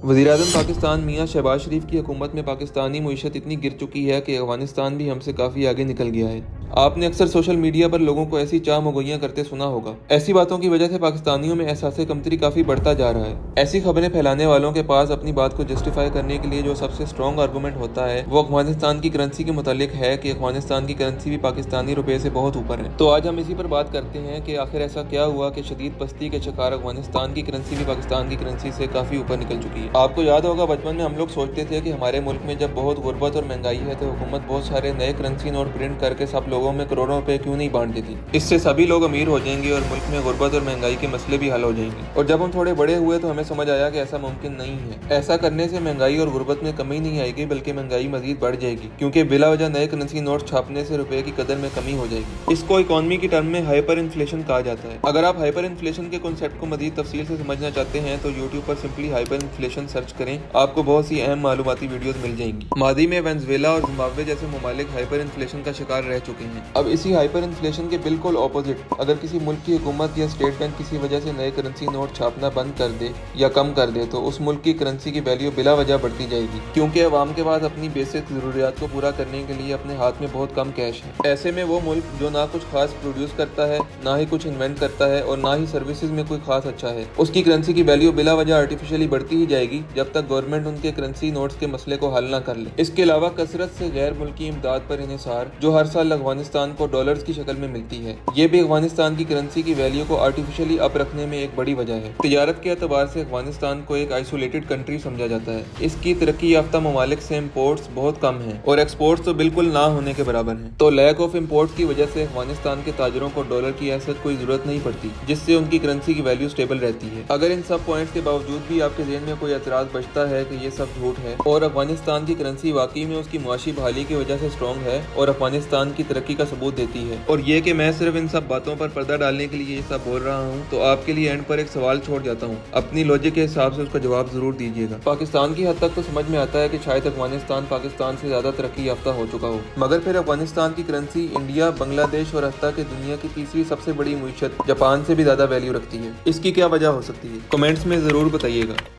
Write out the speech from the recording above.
वज़ीर-ए-आज़म पाकिस्तान मियां शहबाज शरीफ की हुकूमत में पाकिस्तानी मईशत इतनी गिर चुकी है कि अफगानिस्तान भी हमसे काफ़ी आगे निकल गया है। आपने अक्सर सोशल मीडिया पर लोगों को ऐसी चाह मुगैया करते सुना होगा। ऐसी बातों की वजह से पाकिस्तानियों में एहसास कमतरी काफ़ी बढ़ता जा रहा है। ऐसी खबरें फैलाने वालों के पास अपनी बात को जस्टिफाई करने के लिए जो सबसे स्ट्रॉन्ग आर्गूमेंट होता है वो अफगानिस्तान की करेंसी के मुतालिक है कि अफगानिस्तान की करेंसी भी पाकिस्तानी रुपये से बहुत ऊपर है। तो आज हम इसी पर बात करते हैं कि आखिर ऐसा क्या हुआ कि शदीद पस्ती के शिकार अफगानिस्तान की करेंसी भी पाकिस्तान की करेंसी से काफ़ी ऊपर निकल चुकी है। आपको याद होगा बचपन में हम लोग सोचते थे कि हमारे मुल्क में जब बहुत गुर्बत और महंगाई है तो हुकूमत बहुत सारे नए करेंसी नोट प्रिंट करके सब लोगों में करोड़ों रुपए क्यों नहीं बांट देती। इससे सभी लोग अमीर हो जाएंगे और मुल्क में गुर्बत और महंगाई के मसले भी हल हो जाएंगे। और जब हम थोड़े बड़े हुए तो हमें समझ आया कि ऐसा मुमकिन नहीं है। ऐसा करने से महंगाई और गुर्बत में कमी नहीं आएगी बल्कि महंगाई मजीद बढ़ जाएगी, क्योंकि बिला वजह नए करेंसी नोट छापने से रुपए की कदर में कमी हो जाएगी। इसको इकोनॉमी की टर्म में हाइपर इन्फ्लेशन कहा जाता है। अगर आप हाइपर इन्फ्लेशन के कॉन्सेप्ट को मजीद तफसील से समझना चाहते हैं तो यूट्यूब पर सिंपली हाइपर इन्फ्लेशन सर्च करें, आपको बहुत सी अहम मालूमाती वीडियोस मिल जाएंगी। मादी में वेनेजुएला और जिम्बाब्वे जैसे ममालिक हाइपर इन्फ्लेशन का शिकार रह चुके हैं। अब इसी हाइपर इन्फ्लेशन के बिल्कुल ऑपोजिट, अगर किसी मुल्क की हुकूमत या स्टेट बैंक किसी वजह से नए करेंसी नोट छापना बंद कर दे या कम कर दे तो उस मुल्क की करेंसी की वैल्यू बिला वजह बढ़ती जाएगी, क्योंकि अवाम के पास अपनी बेसिक जरूरियात को पूरा करने के लिए अपने हाथ में बहुत कम कैश है। ऐसे में वो मुल्क जो ना कुछ खास प्रोड्यूस करता है, ना ही कुछ इन्वेंट करता है और ना ही सर्विसेज में कोई खास अच्छा है, उसकी करेंसी की वैल्यू बिला वजह आर्टिफिशियली बढ़ती ही जाएगी जब तक गवर्नमेंट उनके करेंसी नोट्स के मसले को हल ना कर ले। इसके अलावा कसरत से गैर मुल्की इमदाद पर इन्हिसार जो हर साल अफगानिस्तान को डॉलर्स की शक्ल में मिलती है, ये भी अफगानिस्तान की करेंसी की वैल्यू को आर्टिफिशियली अप रखने में एक बड़ी वजह है। तिजारत के एतबार से अफगानिस्तान को एक आइसोलेटेड कंट्री समझा जाता है। इसकी तरक्की याफ्ता ममालिक से इम्पोर्ट्स बहुत कम है और एक्सपोर्ट्स तो बिल्कुल ना होने के बराबर है। तो लैक ऑफ इम्पोर्ट की वजह से अफगानिस्तान के ताजरों को डॉलर की ऐसा कोई जरूरत नहीं पड़ती, जिससे उनकी करेंसी की वैल्यू स्टेबल रहती है। अगर इन सब पॉइंट्स के बावजूद भी आपके ज़हन में कोई एतराज बचता है कि ये सब झूठ है और अफगानिस्तान की करेंसी वाकई में उसकी मुआशी बहाली की वजह से स्ट्रॉन्ग है और अफगानिस्तान की तरक्की का सबूत देती है, और ये कि मैं सिर्फ इन सब बातों पर पर्दा डालने के लिए ये सब बोल रहा हूँ, तो आपके लिए एंड पर एक सवाल छोड़ जाता हूँ। अपनी लॉजिक के हिसाब से उसका जवाब जरूर दीजिएगा। पाकिस्तान की हद तक तो समझ में आता है कि शायद अफगानिस्तान पाकिस्तान से ज्यादा तरक्की याफ्ता हो चुका हो, मगर फिर अफगानिस्तान की करेंसी इंडिया, बांग्लादेश और हत्ता के दुनिया की तीसरी सबसे बड़ी मुईशत जापान से भी ज्यादा वैल्यू रखती है। इसकी क्या वजह हो सकती है? कमेंट्स में जरूर बताइएगा।